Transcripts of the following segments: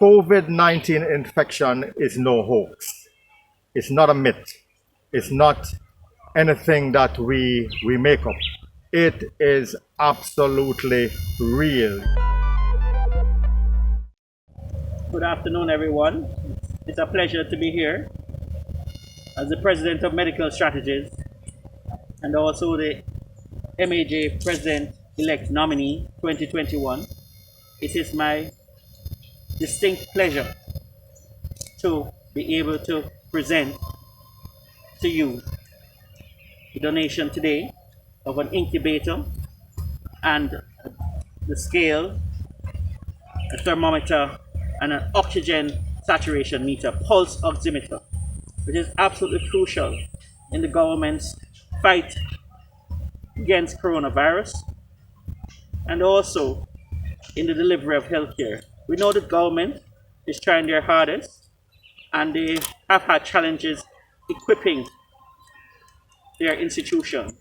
COVID-19 infection is no hoax. It's not a myth. It's not anything that we make up. It is absolutely real. Good afternoon, everyone. It's a pleasure to be here as the President of Medical Strategies and also the MAJ President-elect nominee 2021. It is my distinct pleasure to be able to present to you the donation today of an incubator and the scale, a thermometer, and an oxygen saturation meter, pulse oximeter, which is absolutely crucial in the government's fight against coronavirus and also in the delivery of healthcare. We know the government is trying their hardest and they have had challenges equipping their institution.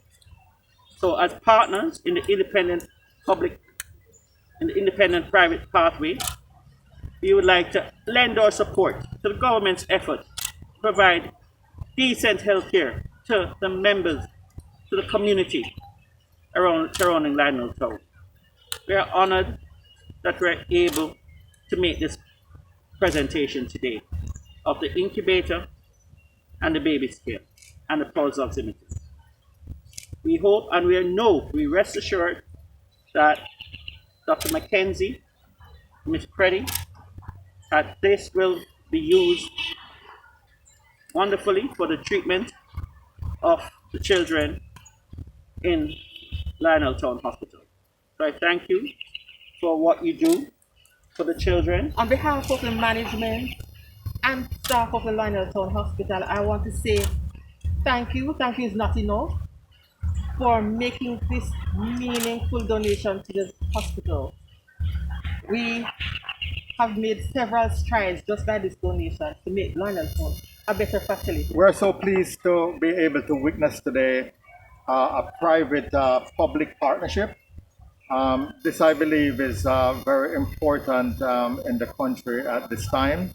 So as partners in the independent private pathway, we would like to lend our support to the government's effort to provide decent health care to the members, to the community surrounding Lionel Town. We are honored that we're able to make this presentation today of the incubator and the baby scale and the pulse oximeter. We hope and we rest assured that Dr. Mackenzie, Ms. Creddy, that this will be used wonderfully for the treatment of the children in Lionel Town Hospital. So I thank you for what you do for the children. On behalf of the management and staff of the Lionel Town Hospital, I want to say thank you. Thank you is not enough for making this meaningful donation to the hospital. We have made several strides just by this donation to make Lionel Town a better facility. We're so pleased to be able to witness today a private public partnership. This, I believe, is very important in the country at this time.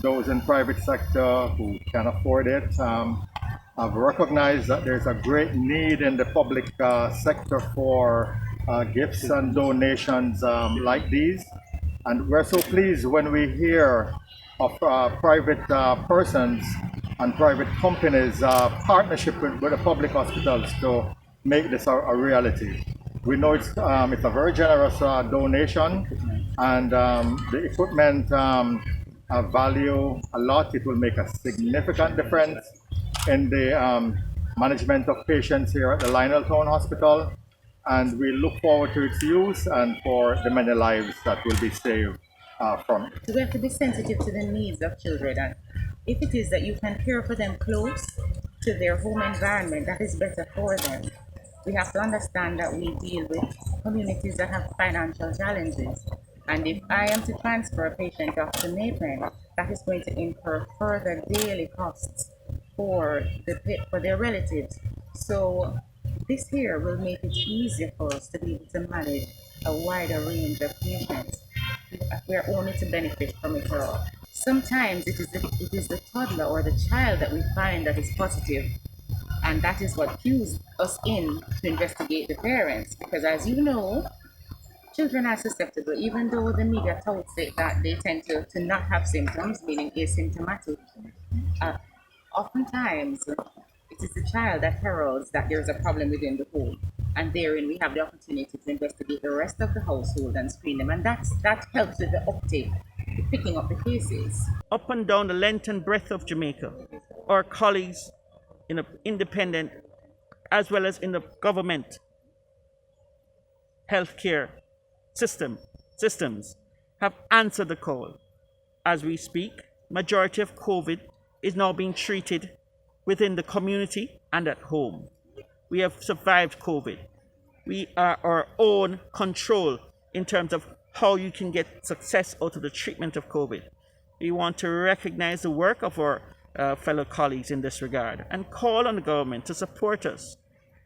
Those in private sector who can afford it have recognized that there's a great need in the public sector for gifts and donations like these. And we're so pleased when we hear of private persons and private companies partnership with the public hospitals to make this a reality. We know it's a very generous donation, and the equipment value a lot. It will make a significant difference in the management of patients here at the Lionel Town Hospital, and we look forward to its use and for the many lives that will be saved from it. So we have to be sensitive to the needs of children, and if it is that you can care for them close to their home environment, that is better for them. We have to understand that we deal with communities that have financial challenges, and if I am to transfer a patient off to Hayman, that is going to incur further daily costs for their relatives. So this here will make it easier for us to be able to manage a wider range of patients. We are only to benefit from it all. Sometimes it is the toddler or the child that we find that is positive, and that is what cues us in to investigate the parents, because as you know, children are susceptible, even though the media touts it that they tend to not have symptoms, meaning asymptomatic. Oftentimes, it is the child that heralds that there is a problem within the home, and therein we have the opportunity to investigate the rest of the household and screen them, and that helps with the uptake, picking up the cases. Up and down the length and breadth of Jamaica, our colleagues in the independent as well as in the government healthcare systems have answered the call. As we speak, majority of COVID is now being treated within the community and at home. We have survived COVID. We are our own control in terms of how you can get success out of the treatment of COVID. We want to recognize the work of our fellow colleagues in this regard and call on the government to support us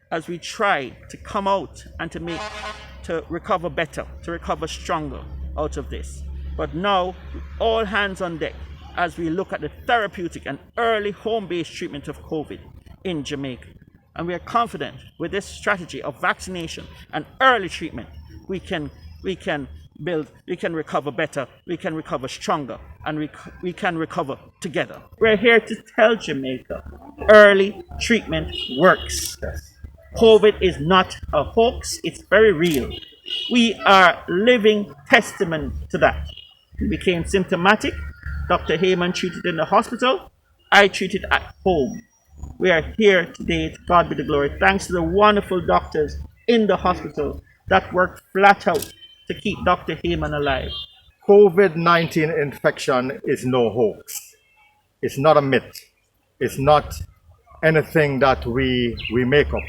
as we try to come out and to recover better, to recover stronger out of this. But now, all hands on deck as we look at the therapeutic and early home-based treatment of COVID in Jamaica. And we are confident with this strategy of vaccination and early treatment, we can recover better, we can recover stronger, and we can recover together. We're here to tell Jamaica, early treatment works. Yes. COVID is not a hoax, it's very real. We are living testament to that. We became symptomatic. Dr. Hayman treated in the hospital. I treated at home. We are here today, to God be the glory, thanks to the wonderful doctors in the hospital that worked flat out to keep Dr. Hayman alive. COVID-19 infection is no hoax. It's not a myth. It's not anything that we make up.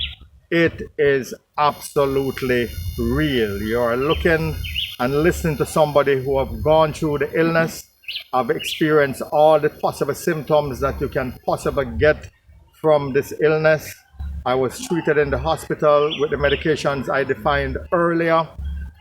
It is absolutely real. You are looking and listening to somebody who have gone through the illness, have experienced all the possible symptoms that you can possibly get from this illness. I was treated in the hospital with the medications I defined earlier.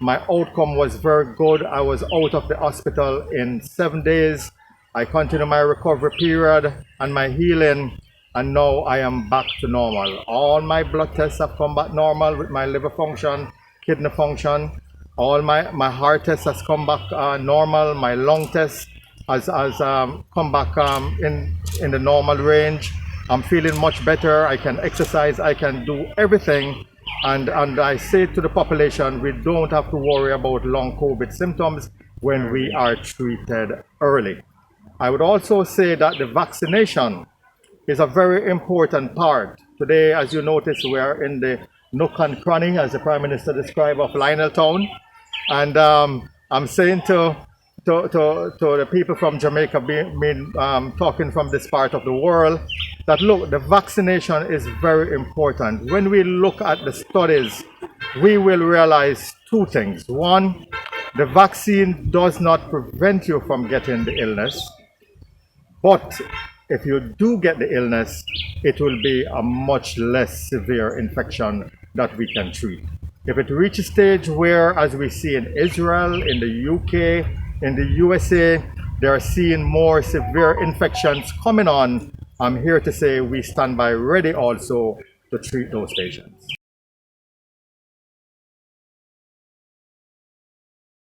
My outcome was very good. I was out of the hospital in 7 days. I continued my recovery period and my healing, and now I am back to normal. All my blood tests have come back normal with my liver function, kidney function. All my heart test has come back normal. My lung test has come back in the normal range. I'm feeling much better. I can exercise. I can do everything. And I say to the population, we don't have to worry about long COVID symptoms when we are treated early. I would also say that the vaccination is a very important part. Today, as you notice, we are in the nook and cranny, as the Prime Minister described, of Lionel Town. And I'm saying to the people from Jamaica, talking from this part of the world, that look, the vaccination is very important. When we look at the studies, we will realize two things. One, the vaccine does not prevent you from getting the illness, but if you do get the illness, it will be a much less severe infection that we can treat. If it reaches a stage where, as we see in Israel, in the UK, in the USA, they are seeing more severe infections coming on, I'm here to say we stand by ready also to treat those patients.